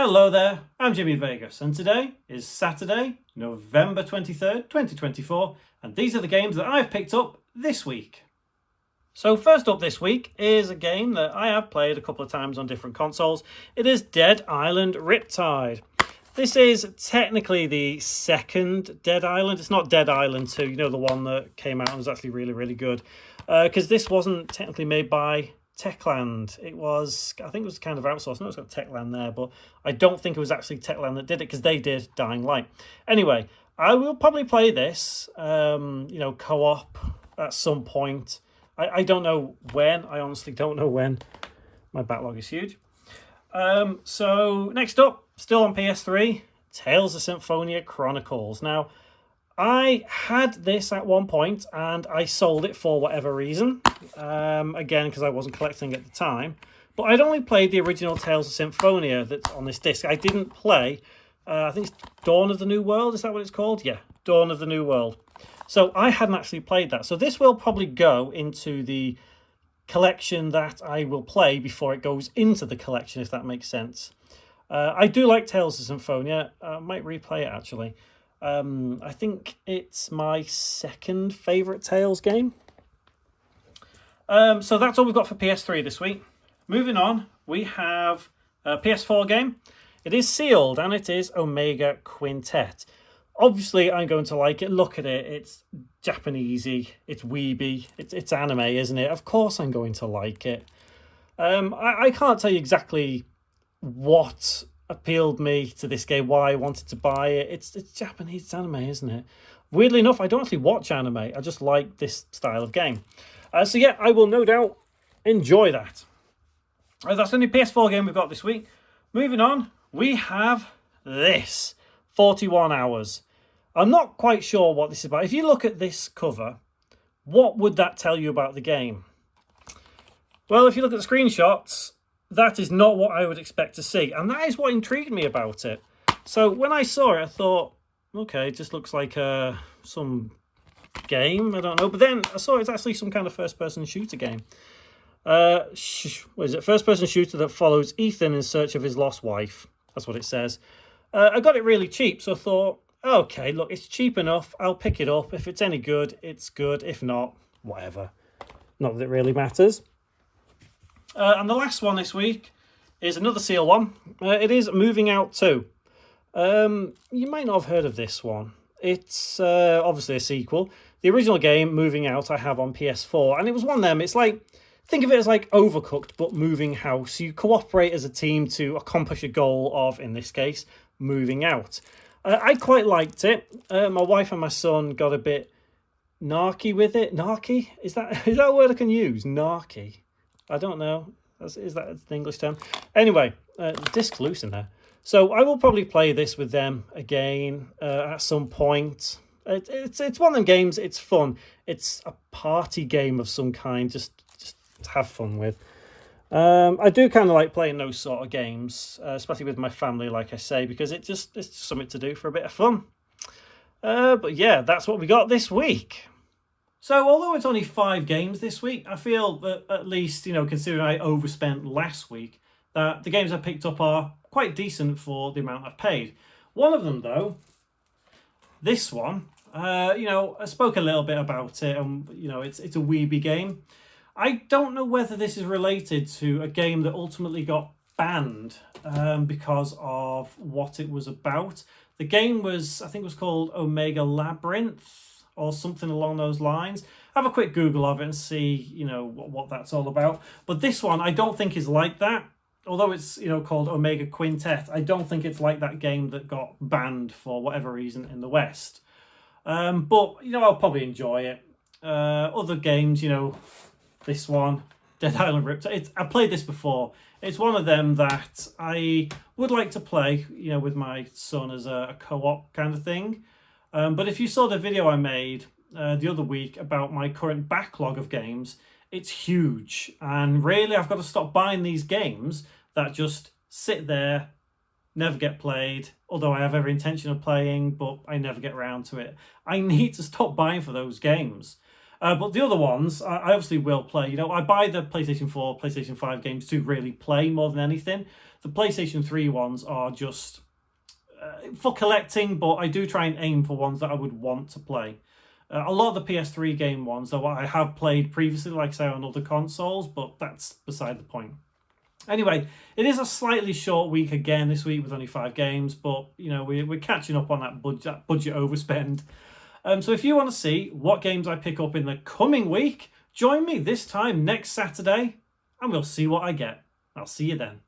Hello there, I'm Jimmy Vegas, and today is Saturday, November 23rd, 2024, and these are the games that I've picked up this week. So first up this week is a game that I have played a couple of times on different consoles. It is Dead Island Riptide. This is technically the second Dead Island. It's not Dead Island 2, you know, the one that came out and was actually really, really good. Because this wasn't technically made by Techland. It was, I think it was kind of outsourced. I know it's got Techland there, but I don't think it was actually Techland that did it because they did Dying Light. Anyway, I will probably play this, co-op at some point. I don't know when. I honestly don't know when. My backlog is huge. So next up, still on PS3, Tales of Symphonia Chronicles. Now, I had this at one point and I sold it for whatever reason. Again, because I wasn't collecting at the time. But I'd only played the original Tales of Symphonia that's on this disc. I didn't play, I think it's Dawn of the New World. Is that what it's called? Yeah, Dawn of the New World. So I hadn't actually played that. So this will probably go into the collection that I will play before it goes into the collection, if that makes sense. I do like Tales of Symphonia. I might replay it, actually. I think it's my second favourite Tales game. So that's all we've got for PS3 this week. Moving on, we have a PS4 game. It is sealed, and it is Omega Quintet. Obviously, I'm going to like it. Look at it. It's Japanesey. It's weeby. It's anime, isn't it? Of course I'm going to like it. I can't tell you exactly what appealed me to this game, why I wanted to buy it. It's Japanese, it's anime, isn't it? Weirdly enough, I don't actually watch anime. I just like this style of game. So yeah, I will no doubt enjoy that. That's the only PS4 game we've got this week. Moving on, we have this. 41 Hours. I'm not quite sure what this is about. If you look at this cover, what would that tell you about the game? Well, if you look at the screenshots, that is not what I would expect to see. And that is what intrigued me about it. So when I saw it, I thought, okay, it just looks like some game. I don't know. But then I saw it's actually some kind of first-person shooter game. What is it? First-person shooter that follows Ethan in search of his lost wife. That's what it says. I got it really cheap, so I thought, okay, look, it's cheap enough. I'll pick it up. If it's any good, it's good. If not, whatever. Not that it really matters. And the last one this week is another seal one. It is Moving Out 2. You might not have heard of this one. It's obviously a sequel. The original game, Moving Out, I have on PS4. And it was one of them. It's like, think of it as like Overcooked, but moving house. You cooperate as a team to accomplish a goal of, in this case, moving out. I quite liked it. My wife and my son got a bit narky with it. Narky? Is that a word I can use? Narky. I don't know. Is that an English term? Anyway, disc loose in there. So I will probably play this with them again at some point. It's one of them games. It's fun. It's a party game of some kind. Just to have fun with. I do kind of like playing those sort of games, especially with my family, like I say, because it's just something to do for a bit of fun. But yeah, that's what we got this week. So although it's only 5 games this week, I feel that at least, considering I overspent last week, that the games I picked up are quite decent for the amount I've paid. One of them, though, this one, I spoke a little bit about it, and, it's a weeby game. I don't know whether this is related to a game that ultimately got banned because of what it was about. The game was, I think it was called Omega Labyrinth or something along those lines. Have a quick Google of it and see, what that's all about. But this one, I don't think is like that. Although it's, called Omega Quintet, I don't think it's like that game that got banned for whatever reason in the West. But, I'll probably enjoy it. Other games, this one, Dead Island Riptide. I played this before. It's one of them that I would like to play, with my son as a co-op kind of thing. But if you saw the video I made the other week about my current backlog of games, it's huge. And really, I've got to stop buying these games that just sit there, never get played, although I have every intention of playing, but I never get around to it. I need to stop buying for those games. But the other ones, I obviously will play. You know, I buy the PlayStation 4, PlayStation 5 games to really play more than anything. The PlayStation 3 ones are just for collecting, but I do try and aim for ones that I would want to play. A lot of the PS3 game ones, though, I have played previously, like I say, on other consoles, but that's beside the point. Anyway, it is a slightly short week again this week with only 5 games, but, you know, we're catching up on that budget overspend. So if you want to see what games I pick up in the coming week, join me this time next Saturday, and we'll see what I get. I'll see you then.